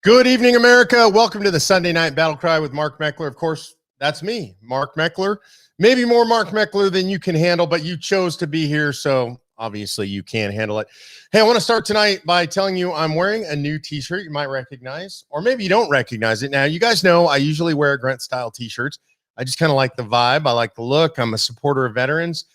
Good evening, America. Welcome to the Sunday Night BattleCry with Mark Meckler. Of course, that's me, Mark Meckler. Maybe more Mark Meckler than you can handle, but you chose to be here, so obviously you can handle it. Hey, I want to start tonight by telling you I'm wearing a new t-shirt you might recognize, or maybe you don't recognize it. Now, you guys know I usually wear Grunt-style t-shirts. I just kind of like the vibe. I like the look. I'm a supporter of veterans.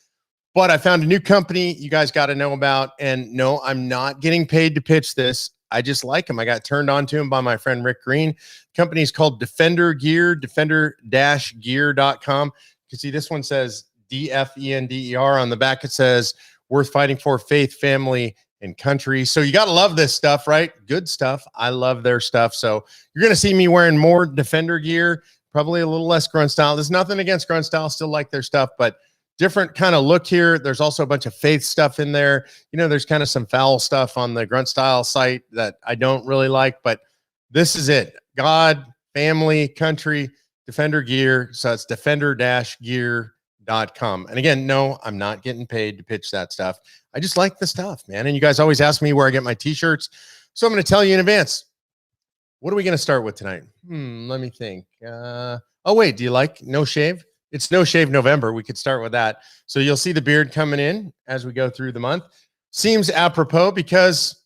But I found a new company you guys got to know about, and no, I'm not getting paid to pitch this. I just like him. I got turned on to him by my friend Rick Green. The company is called Defender Gear, defender-gear.com. You can see this one says DFENDER. On the back, it says worth fighting for, faith, family, and country. So you got to love this stuff, right? Good stuff. I love their stuff. So you're going to see me wearing more Defender gear, probably a little less grunt style. There's nothing against grunt style. Still like their stuff, but different kind of look here. There's also a bunch of faith stuff in there. You know, there's kind of some foul stuff on the grunt style site that I don't really like, but this is it. God, family, country, Defender gear. So it's defender-gear.com. And again, no, I'm not getting paid to pitch that stuff. I just like the stuff, man. And you guys always ask me where I get my t-shirts. So I'm going to tell you in advance. What are we going to start with tonight? Let me think. Oh, wait, do you like No Shave? It's No Shave November. We could start with that. So you'll see the beard coming in as we go through the month. Seems apropos because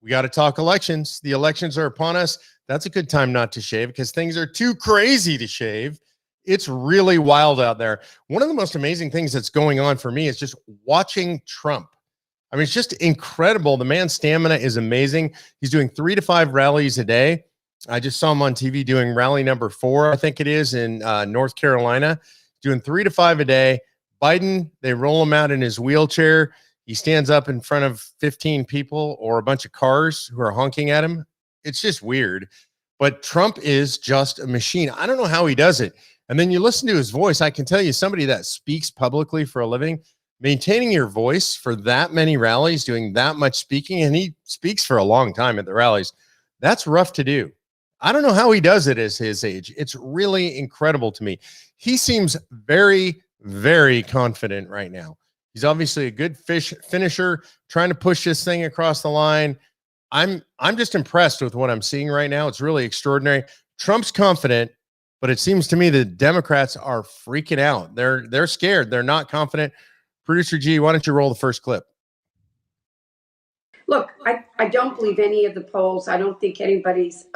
we got to talk elections. The elections are upon us. That's a good time not to shave because things are too crazy to shave. It's really wild out there. One of the most amazing things that's going on for me is just watching Trump. I mean, it's just incredible. The man's stamina is amazing. He's doing 3 to 5 rallies a day. I just saw him on TV doing rally number 4, I think it is, in North Carolina. Doing 3 to 5 a day. Biden, they roll him out in his wheelchair. He stands up in front of 15 people or a bunch of cars who are honking at him. It's just weird. But Trump is just a machine. I don't know how he does it. And then you listen to his voice. I can tell you, somebody that speaks publicly for a living, maintaining your voice for that many rallies, doing that much speaking, and he speaks for a long time at the rallies, that's rough to do. I don't know how he does it at his age. It's really incredible to me. He seems very, very confident right now. He's obviously a good finisher, trying to push this thing across the line. I'm just impressed with what I'm seeing right now. It's really extraordinary. Trump's confident, but it seems to me the Democrats are freaking out. They're scared. They're not confident. Producer G, why don't you roll the first clip? Look, I don't believe any of the polls. I don't think anybody's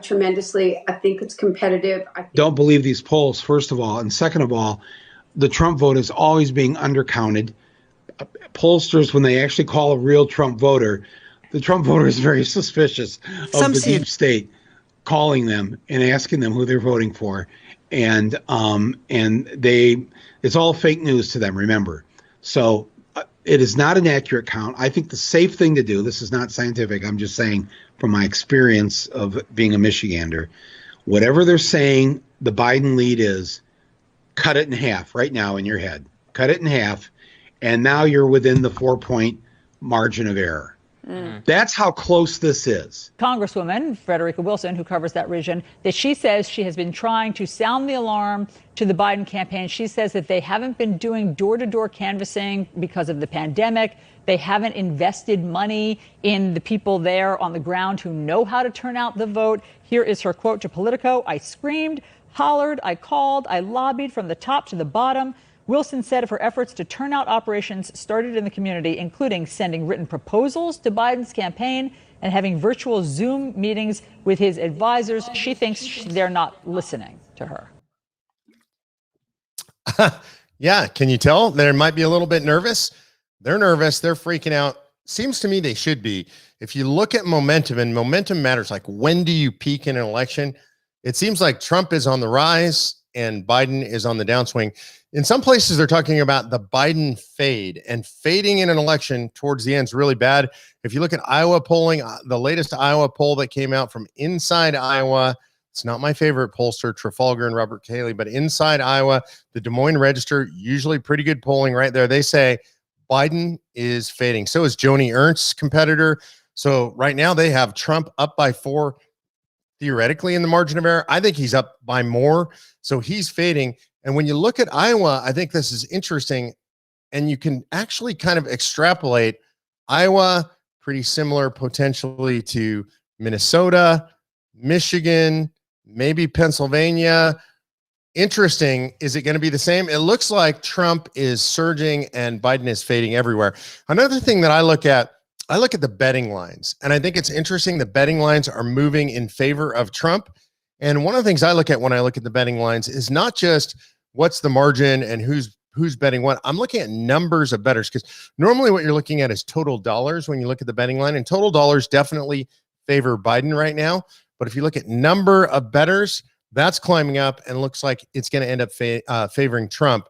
tremendously. I think it's competitive. Don't believe these polls, first of all. And second of all, the Trump vote is always being undercounted. Pollsters, when they actually call a real Trump voter, the Trump voter is very suspicious of the deep state calling them and asking them who they're voting for. And it's all fake news to them, remember. So it is not an accurate count. I think the safe thing to do, this is not scientific, I'm just saying from my experience of being a Michigander, whatever they're saying the Biden lead is, cut it in half right now in your head. Cut it in half, and now you're within the 4-point margin of error. That's how close this is. Congresswoman Frederica Wilson, who covers that region, that she says she has been trying to sound the alarm to the Biden campaign. She says that they haven't been doing door-to-door canvassing because of the pandemic. They haven't invested money in the people there on the ground who know how to turn out the vote. Here is her quote to Politico. "I screamed, hollered, I called, I lobbied from the top to the bottom." Wilson said of her efforts to turn out operations started in the community, including sending written proposals to Biden's campaign and having virtual Zoom meetings with his advisors. She thinks they're not listening to her. Yeah, can you tell? They might be a little bit nervous. They're nervous. They're freaking out. Seems to me they should be. If you look at momentum, and momentum matters, like when do you peak in an election? It seems like Trump is on the rise and Biden is on the downswing. In some places, they're talking about the Biden fade, and fading in an election towards the end is really bad. If you look at Iowa polling, the latest Iowa poll that came out from inside Iowa, it's not my favorite pollster, Trafalgar and Robert Cayley, but inside Iowa, the Des Moines Register, usually pretty good polling right there. They say Biden is fading. So is Joni Ernst's competitor. So right now they have Trump up by 4, theoretically in the margin of error. I think he's up by more. So he's fading. And when you look at Iowa, I think this is interesting. And you can actually kind of extrapolate Iowa, pretty similar potentially to Minnesota, Michigan, maybe Pennsylvania. Interesting. Is it going to be the same? It looks like Trump is surging and Biden is fading everywhere. Another thing that I look at the betting lines, and I think it's interesting. The betting lines are moving in favor of Trump. And one of the things I look at when I look at the betting lines is not just what's the margin and who's betting what. I'm looking at numbers of bettors, because normally what you're looking at is total dollars when you look at the betting line, and total dollars definitely favor Biden right now. But if you look at number of bettors, that's climbing up and looks like it's going to end up favoring Trump.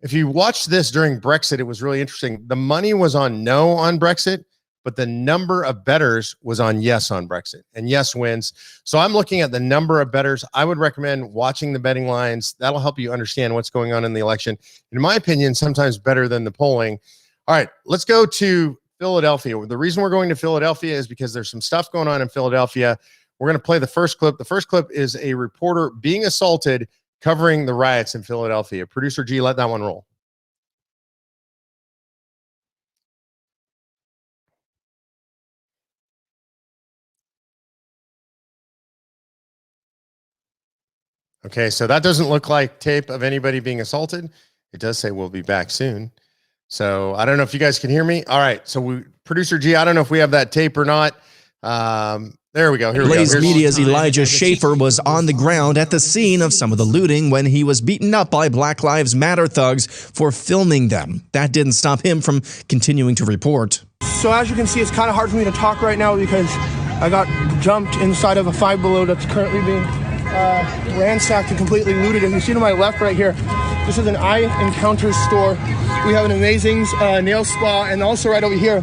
If you watched this during Brexit, it was really interesting. The money was on no on Brexit, but the number of bettors was on yes on Brexit, and yes wins. So I'm looking at the number of bettors. I would recommend watching the betting lines. That'll help you understand what's going on in the election. In my opinion, sometimes better than the polling. All right, let's go to Philadelphia. The reason we're going to Philadelphia is because there's some stuff going on in Philadelphia. We're going to play the first clip. The first clip is a reporter being assaulted covering the riots in Philadelphia. Producer G, let that one roll. Okay, so that doesn't look like tape of anybody being assaulted. It does say we'll be back soon. So I don't know if you guys can hear me. All right, so Producer G, I don't know if we have that tape or not. There we go. Here we go. Blaze Media's Elijah Schaefer was on the ground at the scene of some of the looting when he was beaten up by Black Lives Matter thugs for filming them. That didn't stop him from continuing to report. So as you can see, it's kind of hard for me to talk right now because I got jumped inside of a Five Below that's currently being ransacked and completely looted. And you see to my left right here, this is an Eye Encounters store. We have an amazing nail spa, and also right over here,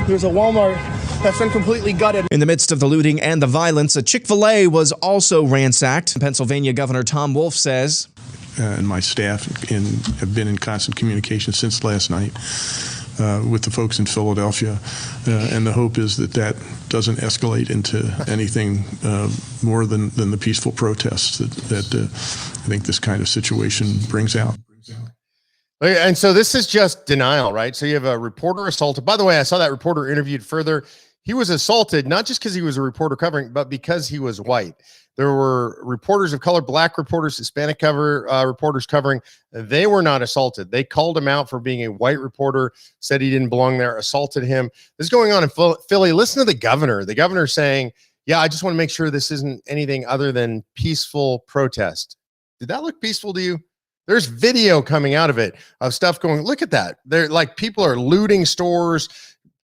there's a Walmart that's been completely gutted. In the midst of the looting and the violence, a Chick-fil-A was also ransacked. Pennsylvania Governor Tom Wolf says, and my staff have been in constant communication since last night with the folks in Philadelphia, and the hope is that doesn't escalate into anything more than the peaceful protests that I think this kind of situation brings out. And so this is just denial, right? So you have a reporter assaulted. By the way, I saw that reporter interviewed further. He was assaulted, not just because he was a reporter covering, but because he was white. There were reporters of color, black reporters, Hispanic reporters covering. They were not assaulted. They called him out for being a white reporter, said he didn't belong there, assaulted him. This is going on in Philly. Listen to the governor. The governor saying, yeah, I just want to make sure this isn't anything other than peaceful protest. Did that look peaceful to you? There's video coming out of it of stuff going, look at that. They're like, people are looting stores,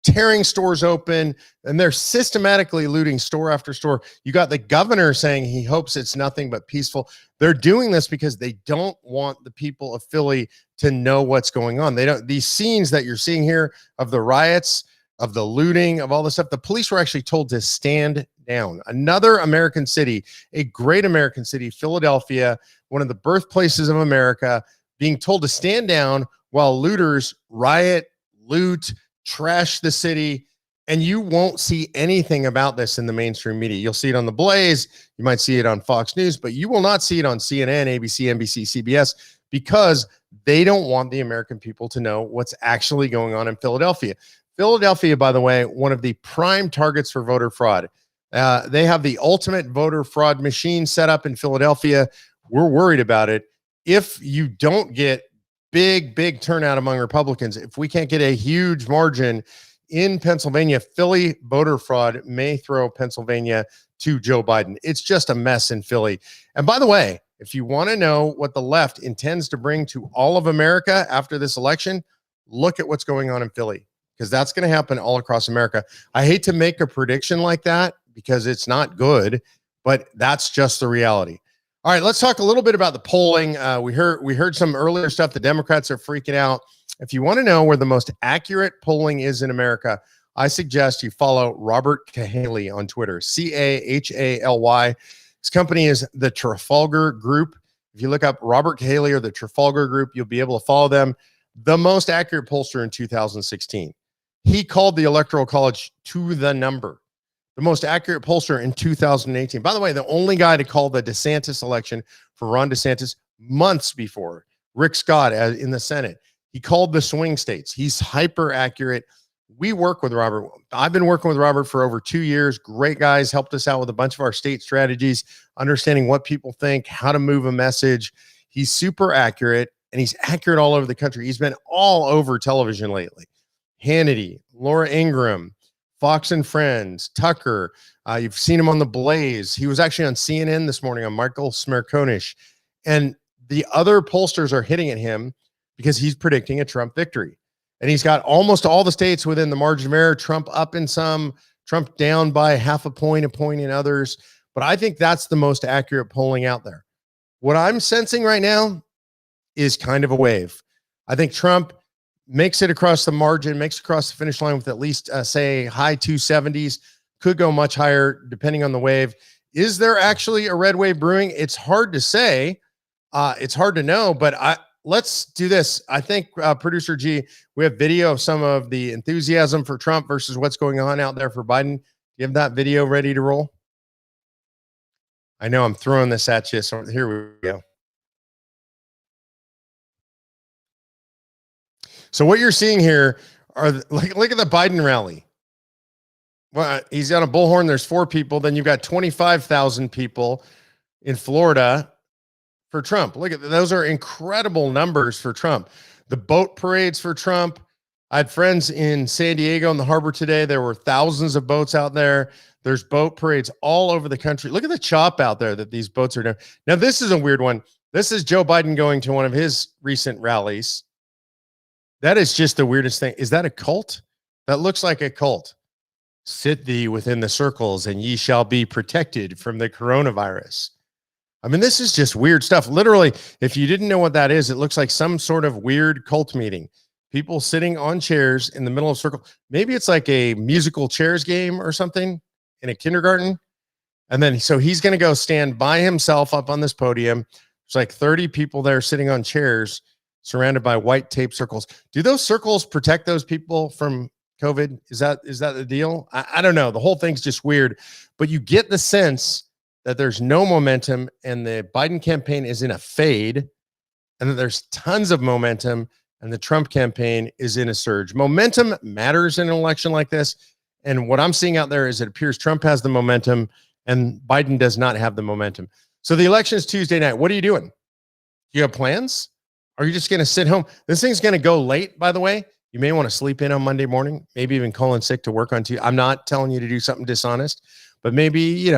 tearing stores open, and they're systematically looting store after store. You got the governor saying he hopes it's nothing but peaceful. They're doing this because they don't want the people of Philly to know what's going on. They don't, these scenes that you're seeing here of the riots, of the looting, of all this stuff, the police were actually told to stand down. Another American city, a great American city, Philadelphia, one of the birthplaces of America, being told to stand down while looters riot, loot, trash the city. And you won't see anything about this in the mainstream media. You'll see it on The Blaze. You might see it on Fox News, but you will not see it on CNN, ABC, NBC, CBS, because they don't want the American people to know what's actually going on in Philadelphia. Philadelphia, by the way, one of the prime targets for voter fraud. They have the ultimate voter fraud machine set up in Philadelphia. We're worried about it. If you don't get big turnout among Republicans, if we can't get a huge margin in Pennsylvania, Philly voter fraud may throw Pennsylvania to Joe Biden. It's just a mess in Philly. And by the way, if you want to know what the left intends to bring to all of America after this election, look at what's going on in Philly, because that's going to happen all across America. I hate to make a prediction like that because it's not good, but that's just the reality. All right, let's talk a little bit about the polling. We heard some earlier stuff. The Democrats are freaking out. If you want to know where the most accurate polling is in America, I suggest you follow Robert Cahaly on Twitter, Cahaly. His company is the Trafalgar Group. If you look up Robert Cahaly or the Trafalgar Group, you'll be able to follow them. The most accurate pollster in 2016. He called the Electoral College to the number. The most accurate pollster in 2018. By the way, the only guy to call the DeSantis election for Ron DeSantis months before, Rick Scott in the Senate. He called the swing states. He's hyper accurate, we work with Robert. I've been working with Robert for over 2 years. Great guys, helped us out with a bunch of our state strategies, understanding what people think, how to move a message. He's super accurate, and he's accurate all over the country. He's been all over television lately. Hannity, Laura Ingraham, Fox and Friends, Tucker. You've seen him on The Blaze. He was actually on CNN this morning on Michael Smerconish. And the other pollsters are hitting at him because he's predicting a Trump victory. And he's got almost all the states within the margin of error, Trump up in some, Trump down by half a point in others. But I think that's the most accurate polling out there. What I'm sensing right now is kind of a wave. I think Trump makes it across the margin, makes it across the finish line with at least, say, high 270s, could go much higher depending on the wave. Is there actually a red wave brewing? It's hard to say. It's hard to know, but let's do this. I think, Producer G, we have video of some of the enthusiasm for Trump versus what's going on out there for Biden. Do you have that video ready to roll? I know I'm throwing this at you, so here we go. So what you're seeing here are, look at the Biden rally. Well, he's got a bullhorn. There's 4 people. Then you've got 25,000 people in Florida for Trump. Look at those, are incredible numbers for Trump. The boat parades for Trump. I had friends in San Diego in the harbor today. There were thousands of boats out there. There's boat parades all over the country. Look at the chop out there that these boats are doing. Now, this is a weird one. This is Joe Biden going to one of his recent rallies. That is just the weirdest thing. Is that a cult? That looks like a cult. Sit thee within the circles and ye shall be protected from the coronavirus. I mean, this is just weird stuff. Literally, if you didn't know what that is, it looks like some sort of weird cult meeting. People sitting on chairs in the middle of a circle. Maybe it's like a musical chairs game or something in a kindergarten. And then, so he's going to go stand by himself up on this podium. There's like 30 people there sitting on chairs surrounded by white tape circles. Do those circles protect those people from COVID? Is that the deal? I don't know. The whole thing's just weird, but you get the sense that there's no momentum and the Biden campaign is in a fade, and that there's tons of momentum and the Trump campaign is in a surge. Momentum matters in an election like this. And what I'm seeing out there is it appears Trump has the momentum and Biden does not have the momentum. So the election is Tuesday night. What are you doing? Do you have plans? Are you just going to sit home? This thing's going to go late, by the way. You may want to sleep in on Monday morning, maybe even call in sick to work on Tuesday. I'm not telling you to do something dishonest, but maybe,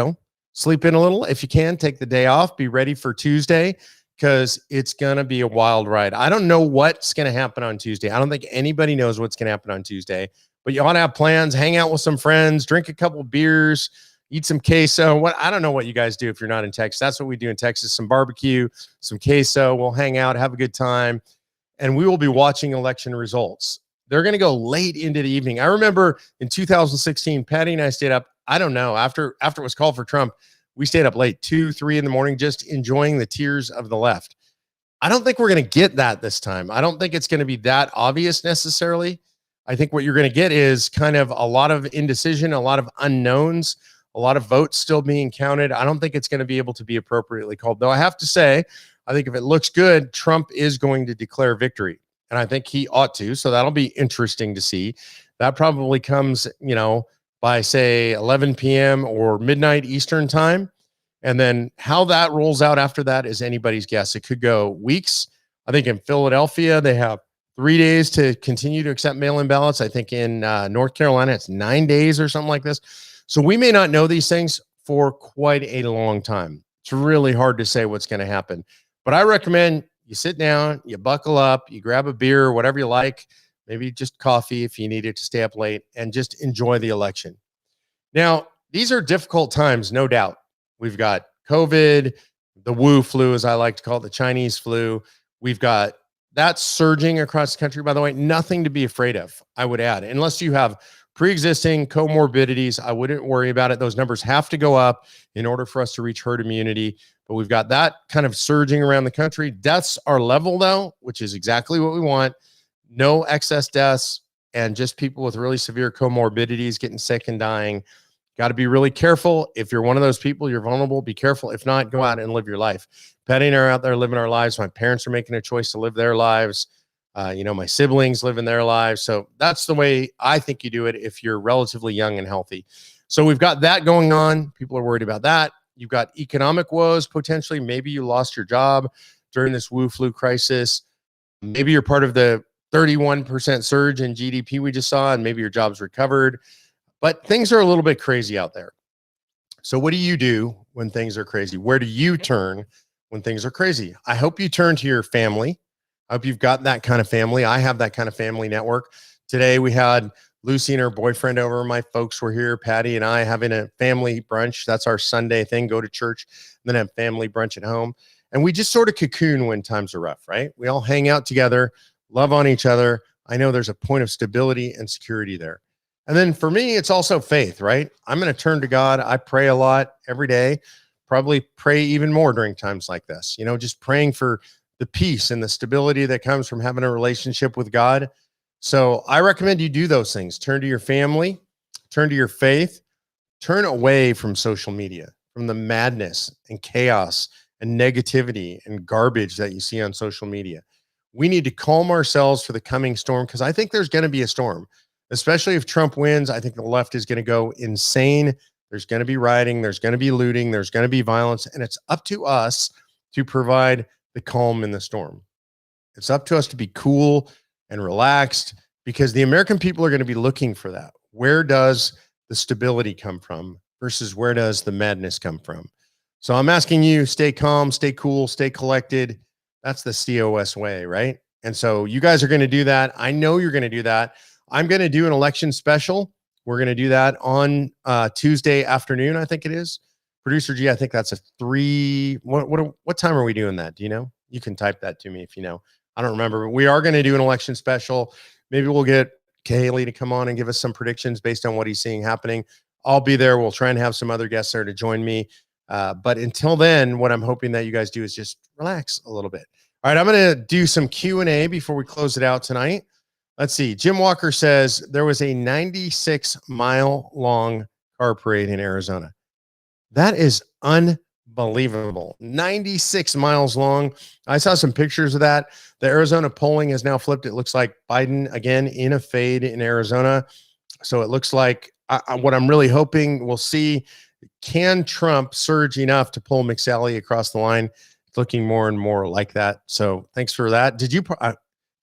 sleep in a little. If you can, take the day off, be ready for Tuesday, because it's going to be a wild ride. I don't know what's going to happen on Tuesday. I don't think anybody knows what's going to happen on Tuesday, but you ought to have plans, hang out with some friends, drink a couple beers, eat some queso. I don't know what you guys do if you're not in Texas. That's what we do in Texas. Some barbecue, some queso. We'll hang out, have a good time, and we will be watching election results. They're going to go late into the evening. I remember in 2016, Patty and I stayed up, I don't know, after it was called for Trump, we stayed up late, 2, 3 in the morning, just enjoying the tears of the left. I don't think we're going to get that this time. I don't think it's going to be that obvious necessarily. I think what you're going to get is kind of a lot of indecision, a lot of unknowns, a lot of votes still being counted. I don't think it's going to be able to be appropriately called. Though I have to say, I think if it looks good, Trump is going to declare victory. And I think he ought to. So that'll be interesting to see. That probably comes, by say 11 p.m. or midnight Eastern time. And then how that rolls out after that is anybody's guess. It could go weeks. I think in Philadelphia, they have 3 days to continue to accept mail-in ballots. I think in North Carolina, it's 9 days or something like this. So we may not know these things for quite a long time. It's really hard to say what's going to happen. But I recommend you sit down, you buckle up, you grab a beer, whatever you like, maybe just coffee if you needed to stay up late, and just enjoy the election. Now, these are difficult times, no doubt. We've got COVID, the Wu flu, as I like to call it, the Chinese flu. We've got that surging across the country, by the way. Nothing to be afraid of, I would add. Unless you have pre-existing comorbidities, I wouldn't worry about it. Those numbers have to go up in order for us to reach herd immunity. But we've got that kind of surging around the country. Deaths are level, though, which is exactly what we want. No excess deaths, and just people with really severe comorbidities getting sick and dying. Got to be really careful. If you're one of those people, you're vulnerable, be careful. If not, go out and live your life. Patty and I are out there living our lives. My parents are making a choice to live their lives. My siblings living their lives. So that's the way I think you do it if you're relatively young and healthy. So we've got that going on. People are worried about that. You've got economic woes potentially. Maybe you lost your job during this Wu flu crisis. Maybe you're part of the 31% surge in GDP we just saw, and maybe your job's recovered. But things are a little bit crazy out there. So what do you do when things are crazy? Where do you turn when things are crazy? I hope you turn to your family. I hope you've got that kind of family. I have that kind of family network. Today we had Lucy and her boyfriend over. My folks were here, Patty and I, having a family brunch. That's our Sunday thing. Go to church, and then have family brunch at home. And we just sort of cocoon when times are rough, right? We all hang out together, love on each other. I know there's a point of stability and security there. And then for me, it's also faith, right? I'm going to turn to God. I pray a lot every day, probably pray even more during times like this, just praying for the peace and the stability that comes from having a relationship with God. So I recommend you do those things. Turn to your family, turn to your faith, turn away from social media, from the madness and chaos and negativity and garbage that you see on social media. We need to calm ourselves for the coming storm, because I think there's going to be a storm, especially if Trump wins. I think the left is going to go insane. There's going to be rioting. There's going to be looting. There's going to be violence. And it's up to us to provide the calm in the storm. It's up to us to be cool and relaxed, because the American people are going to be looking for that. Where does the stability come from versus where does the madness come from? So I'm asking you, stay calm, stay cool, stay collected. That's the COS way, right? And so you guys are going to do that. I know you're going to do that. I'm going to do an election special. We're going to do that on Tuesday afternoon, I think it is. Producer G, I think that's a 3. What time are we doing that? Do you know? You can type that to me if you know. I don't remember. But we are going to do an election special. Maybe we'll get Kaylee to come on and give us some predictions based on what he's seeing happening. I'll be there. We'll try and have some other guests there to join me. But until then, what I'm hoping that you guys do is just relax a little bit. All right, I'm going to do some Q&A before we close it out tonight. Let's see. Jim Walker says there was a 96-mile-long car parade in Arizona. That is unbelievable. 96 miles long. I saw some pictures of that. The Arizona polling has now flipped. It looks like Biden again in a fade in Arizona. So it looks like what I'm really hoping we'll see, can Trump surge enough to pull McSally across the line? It's looking more and more like that. So thanks for that. Did you,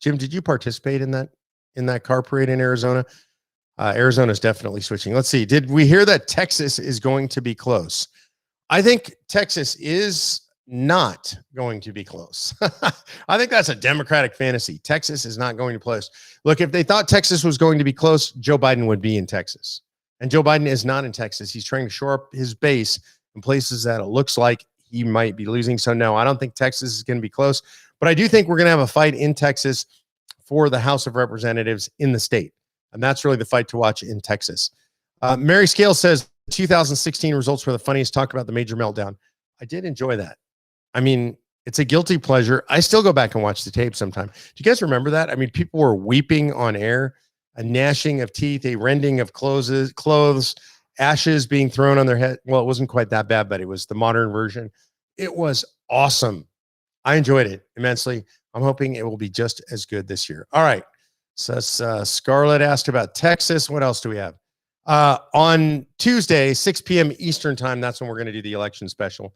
Jim, did you participate in that car parade in Arizona? Arizona's definitely switching. Let's see. Did we hear that Texas is going to be close? I think Texas is not going to be close. I think that's a Democratic fantasy. Texas is not going to be close. Look, if they thought Texas was going to be close, Joe Biden would be in Texas. And Joe Biden is not in Texas. He's trying to shore up his base in places that it looks like he might be losing. So no, I don't think Texas is going to be close. But I do think we're going to have a fight in Texas for the House of Representatives in the state. And that's really the fight to watch in Texas. Mary Scale says 2016 results were the funniest. Talk about the major meltdown. I did enjoy that. I mean, it's a guilty pleasure. I still go back and watch the tape sometime. Do you guys remember that? I mean, people were weeping on air, a gnashing of teeth, a rending of clothes, ashes being thrown on their head. Well, it wasn't quite that bad, but it was the modern version. It was awesome. I enjoyed it immensely. I'm hoping it will be just as good this year. All right. So Scarlett asked about Texas. What else do we have? On Tuesday, 6 p.m. Eastern time, that's when we're going to do the election special.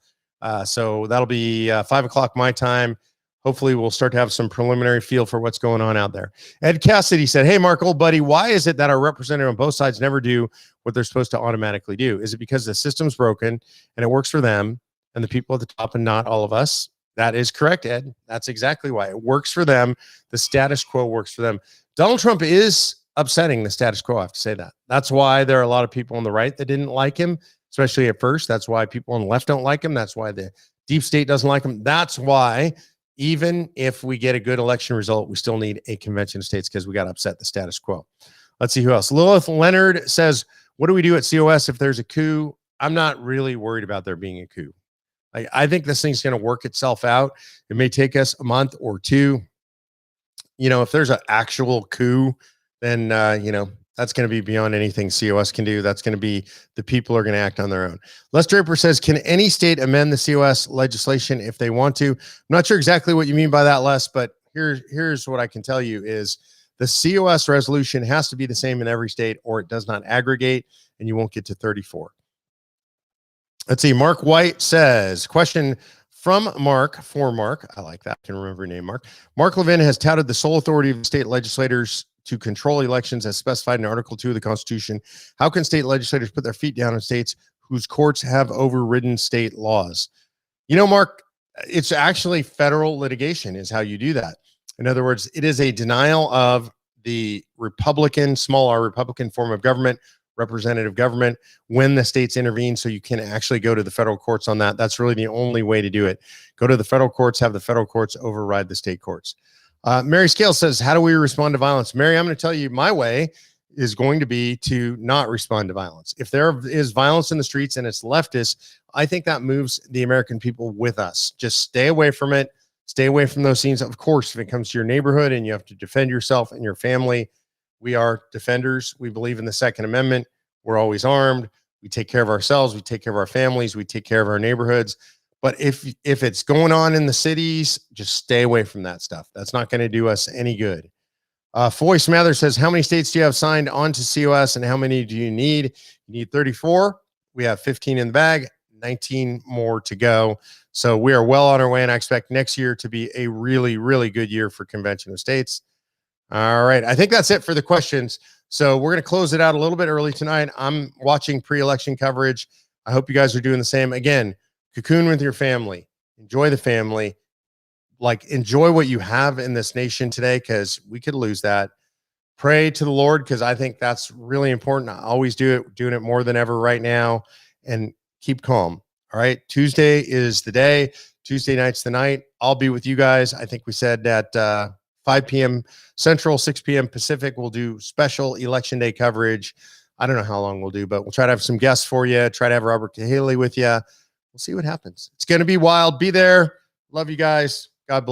So that'll be 5 o'clock my time. Hopefully we'll start to have some preliminary feel for what's going on out there. Ed Cassidy said, hey, Mark, old buddy, why is it that our representative on both sides never do what they're supposed to automatically do? Is it because the system's broken and it works for them and the people at the top and not all of us? That is correct, Ed. That's exactly why. It works for them. The status quo works for them. Donald Trump is upsetting the status quo. I have to say that. That's why there are a lot of people on the right that didn't like him, especially at first. That's why people on the left don't like him. That's why the deep state doesn't like him. That's why even if we get a good election result, we still need a convention of states because we got to upset the status quo. Let's see who else. Lilith Leonard says, what do we do at COS if there's a coup? I'm not really worried about there being a coup. I think this thing's going to work itself out. It may take us a month or two. If there's an actual coup, then, that's going to be beyond anything COS can do. That's going to be the people are going to act on their own. Les Draper says, can any state amend the COS legislation if they want to? I'm not sure exactly what you mean by that, Les, but here's what I can tell you is the COS resolution has to be the same in every state, or it does not aggregate, and you won't get to 34. Let's see. Mark White says, question from Mark, for Mark. I like that. I can remember your name, Mark. Mark Levin has touted the sole authority of state legislators to control elections as specified in Article 2 of the Constitution. How can state legislators put their feet down in states whose courts have overridden state laws? You know, Mark, it's actually federal litigation is how you do that. In other words, it is a denial of the Republican, small r Republican form of government, representative government, when the states intervene, so you can actually go to the federal courts on that. That's really the only way to do it. Go to the federal courts, have the federal courts override the state courts. Mary Scale says, how do we respond to violence? Mary, I'm going to tell you my way is going to be to not respond to violence. If there is violence in the streets and it's leftist, I think that moves the American people with us. Just stay away from it. Stay away from those scenes. Of course, if it comes to your neighborhood and you have to defend yourself and your family, we are defenders. We believe in the Second Amendment. We're always armed. We take care of ourselves. We take care of our families. We take care of our neighborhoods. But if it's going on in the cities, just stay away from that stuff. That's not going to do us any good. Foy Smather says, how many states do you have signed on to COS and how many do you need? You need 34. We have 15 in the bag, 19 more to go. So we are well on our way, and I expect next year to be a really, really good year for Convention of States. All right. I think that's it for the questions. So we're going to close it out a little bit early tonight. I'm watching pre-election coverage. I hope you guys are doing the same. Again, cocoon with your family. Enjoy the family. Like, enjoy what you have in this nation today, because we could lose that. Pray to the Lord, because I think that's really important. I always do it, doing it more than ever right now. And keep calm. All right. Tuesday is the day. Tuesday night's the night. I'll be with you guys. I think we said at 5 p.m. Central, 6 p.m. Pacific. We'll do special election day coverage. I don't know how long we'll do, but we'll try to have some guests for you. Try to have Robert Cahaley with you. We'll see what happens. It's going to be wild. Be there. Love you guys. God bless.